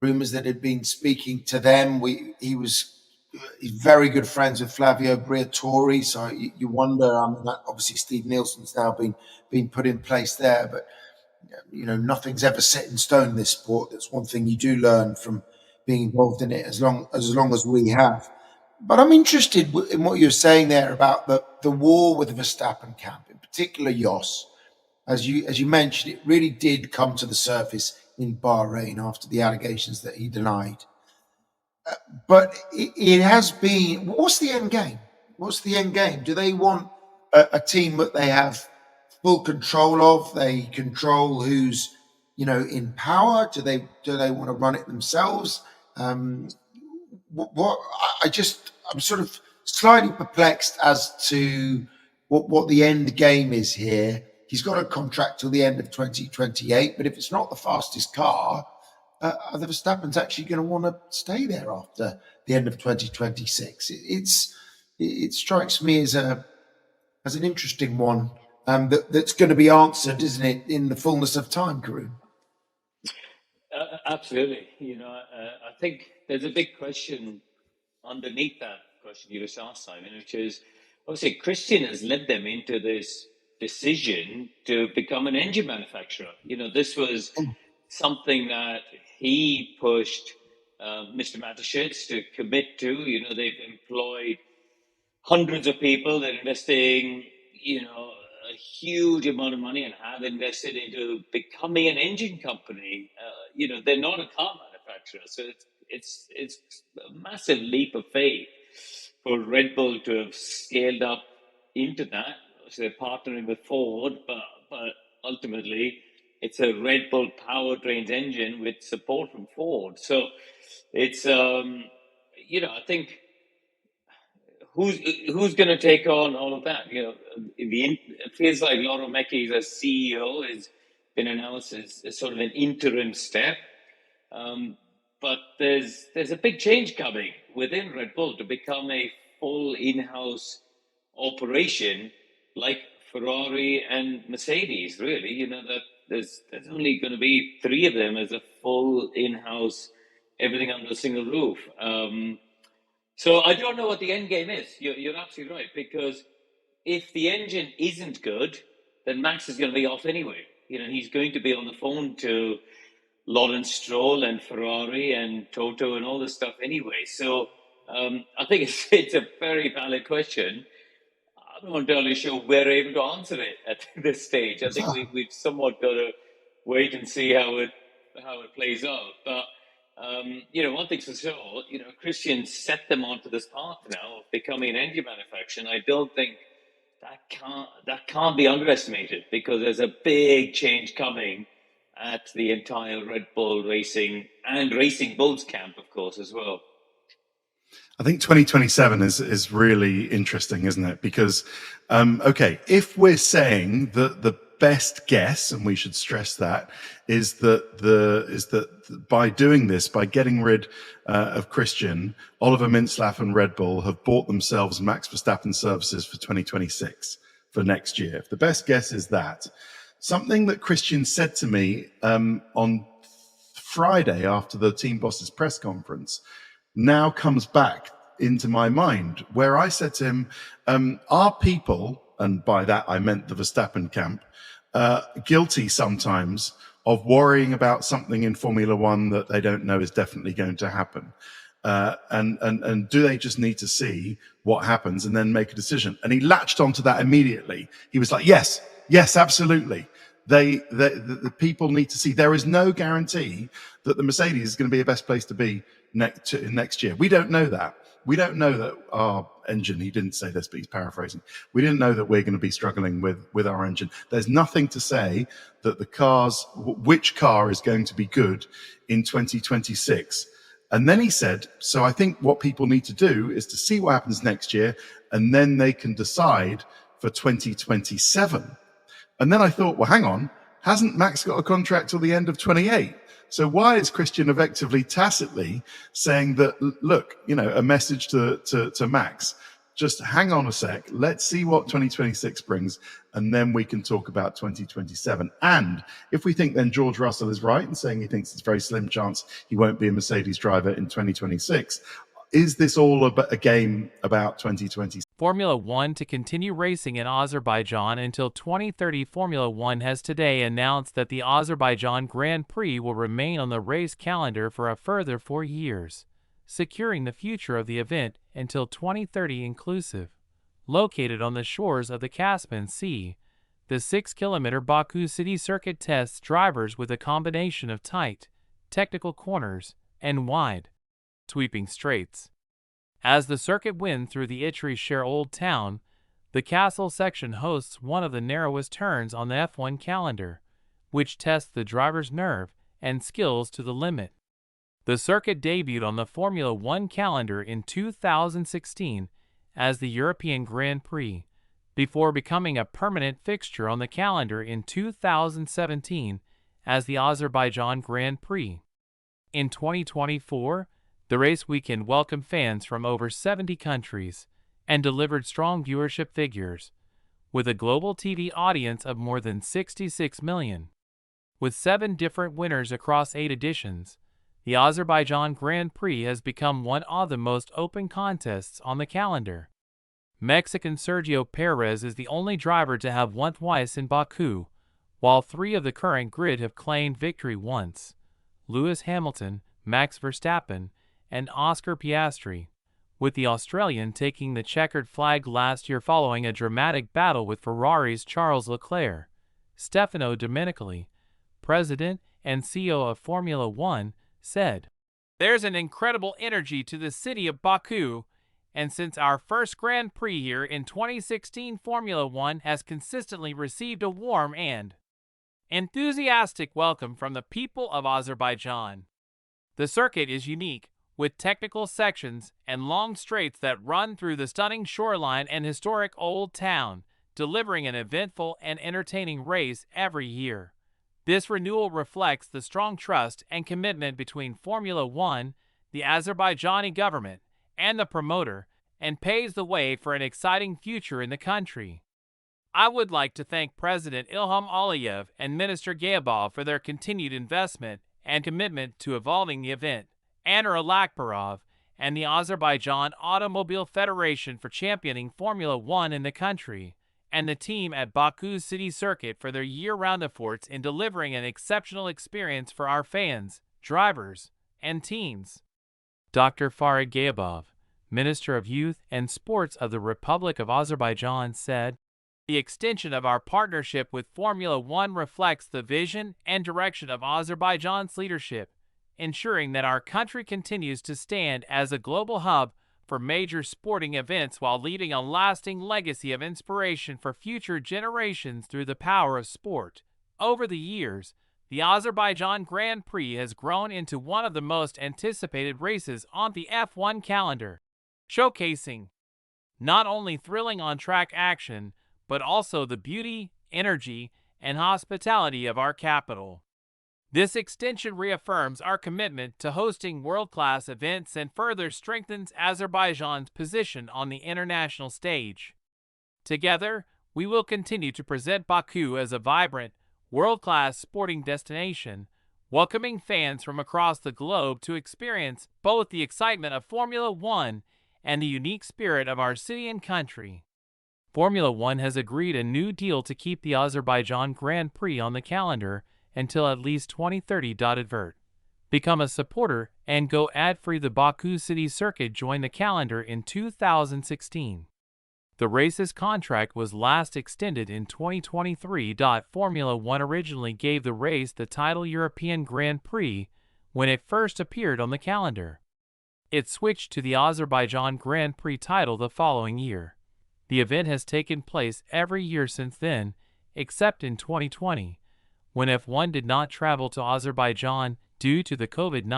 rumours that had been speaking to them. He's very good friends with Flavio Briatore, so you wonder. That obviously Steve Nielsen's now been put in place there, but nothing's ever set in stone in this sport. That's one thing you do learn from being involved in it as long as we have. But I'm interested in what you're saying there about the war with the Verstappen camp, in particular Jos. As you mentioned, it really did come to the surface in Bahrain after the allegations that he denied. But it has been. What's the end game? What's the end game? Do they want a team that they have full control of? They control who's in power. Do they want to run it themselves? I'm sort of slightly perplexed as to what the end game is here. He's got a contract till the end of 2028, but if it's not the fastest car, are the Verstappen's actually going to want to stay there after the end of 2026? It strikes me as an interesting one that's going to be answered, isn't it, in the fullness of time, Karun? Absolutely. I think there's a big question underneath that question you just asked, Simon, which is obviously Christian has led them into this decision to become an engine manufacturer. This was something that he pushed Mr. Mateschitz to commit to. They've employed hundreds of people. They're investing, a huge amount of money and have invested into becoming an engine company. They're not a car manufacturer, so it's a massive leap of faith for Red Bull to have scaled up into that. So they're partnering with Ford, but ultimately it's a Red Bull powertrains engine with support from Ford. So it's I think who's going to take on all of that? It feels like Laura Mecki's as CEO has been announced as sort of an interim step. But there's a big change coming within Red Bull to become a full in-house operation like Ferrari and Mercedes. Really, that there's only going to be three of them as a full in-house, everything under a single roof. So I don't know what the end game is. You're absolutely right, because if the engine isn't good, then Max is going to be off anyway. He's going to be on the phone to Lawrence Stroll and Ferrari and Toto and all this stuff anyway. So I think it's a very valid question. I'm not entirely sure we're able to answer it at this stage. I think we've somewhat got to wait and see how it plays out. But one thing's for sure, Christian set them onto this path now of becoming an engine manufacturer. And I don't think that can't be underestimated, because there's a big change coming at the entire Red Bull Racing and Racing Bulls camp, of course, as well. I think 2027 is really interesting, isn't it? Because, if we're saying that the best guess, and we should stress that, is that by doing this, by getting rid of Christian, Oliver Mintzlaff and Red Bull have bought themselves Max Verstappen services for 2026, for next year. If the best guess is that, something that Christian said to me on Friday after the team boss's press conference now comes back into my mind, where I said to him, are people, and by that I meant the Verstappen camp, guilty sometimes of worrying about something in Formula One that they don't know is definitely going to happen? And do they just need to see what happens and then make a decision? And he latched onto that immediately. He was like, yes, absolutely. The people need to see. There is no guarantee that the Mercedes is going to be the best place to be next year. We don't know that. We don't know that our engine, he didn't say this, but he's paraphrasing. We didn't know that we're going to be struggling with our engine. There's nothing to say that which car is going to be good in 2026. And then he said, so I think what people need to do is to see what happens next year, and then they can decide for 2027. And then I thought, well, hang on, hasn't Max got a contract till the end of 28? So why is Christian effectively tacitly saying that, look, a message to Max, just hang on a sec. Let's see what 2026 brings, and then we can talk about 2027. And if we think then George Russell is right in saying he thinks it's a very slim chance he won't be a Mercedes driver in 2026, is this all a game about 2020? Formula One to continue racing in Azerbaijan until 2030. Formula One has today announced that the Azerbaijan Grand Prix will remain on the race calendar for a further 4 years, securing the future of the event until 2030 inclusive. Located on the shores of the Caspian Sea, the 6-kilometer Baku City Circuit tests drivers with a combination of tight, technical corners and wide, sweeping straights. As the circuit winds through the Itri-Sher Old Town, the Castle section hosts one of the narrowest turns on the F1 calendar, which tests the driver's nerve and skills to the limit. The circuit debuted on the Formula One calendar in 2016 as the European Grand Prix, before becoming a permanent fixture on the calendar in 2017 as the Azerbaijan Grand Prix. In 2024, the race weekend welcomed fans from over 70 countries and delivered strong viewership figures, with a global TV audience of more than 66 million. With 7 different winners across 8 editions, the Azerbaijan Grand Prix has become one of the most open contests on the calendar. Mexican Sergio Perez is the only driver to have won twice in Baku, while 3 of the current grid have claimed victory once: Lewis Hamilton, Max Verstappen, and Oscar Piastri, with the Australian taking the checkered flag last year following a dramatic battle with Ferrari's Charles Leclerc. Stefano Domenicali, president and CEO of Formula One, said, "There's an incredible energy to the city of Baku, and since our first Grand Prix here in 2016, Formula One has consistently received a warm and enthusiastic welcome from the people of Azerbaijan. The circuit is unique, with technical sections and long straights that run through the stunning shoreline and historic Old Town, delivering an eventful and entertaining race every year. This renewal reflects the strong trust and commitment between Formula One, the Azerbaijani government, and the promoter, and paves the way for an exciting future in the country. I would like to thank President Ilham Aliyev and Minister Gayabov for their continued investment and commitment to evolving the event, Anur Alakbarov, and the Azerbaijan Automobile Federation for championing Formula One in the country, and the team at Baku City Circuit for their year-round efforts in delivering an exceptional experience for our fans, drivers, and teams." Dr. Farid Gayabov, Minister of Youth and Sports of the Republic of Azerbaijan, said, "The extension of our partnership with Formula One reflects the vision and direction of Azerbaijan's leadership, ensuring that our country continues to stand as a global hub for major sporting events while leaving a lasting legacy of inspiration for future generations through the power of sport." Over the years, the Azerbaijan Grand Prix has grown into one of the most anticipated races on the F1 calendar, showcasing not only thrilling on-track action, but also the beauty, energy, and hospitality of our capital. This extension reaffirms our commitment to hosting world-class events and further strengthens Azerbaijan's position on the international stage. Together, we will continue to present Baku as a vibrant, world-class sporting destination, welcoming fans from across the globe to experience both the excitement of Formula One and the unique spirit of our city and country. Formula One has agreed a new deal to keep the Azerbaijan Grand Prix on the calendar until at least 2030. Advert. Become a supporter and go ad-free. The Baku City Circuit joined the calendar in 2016. The race's contract was last extended in 2023. Formula One originally gave the race the title European Grand Prix when it first appeared on the calendar. It switched to the Azerbaijan Grand Prix title the following year. The event has taken place every year since then, except in 2020, when F1 did not travel to Azerbaijan due to the COVID-19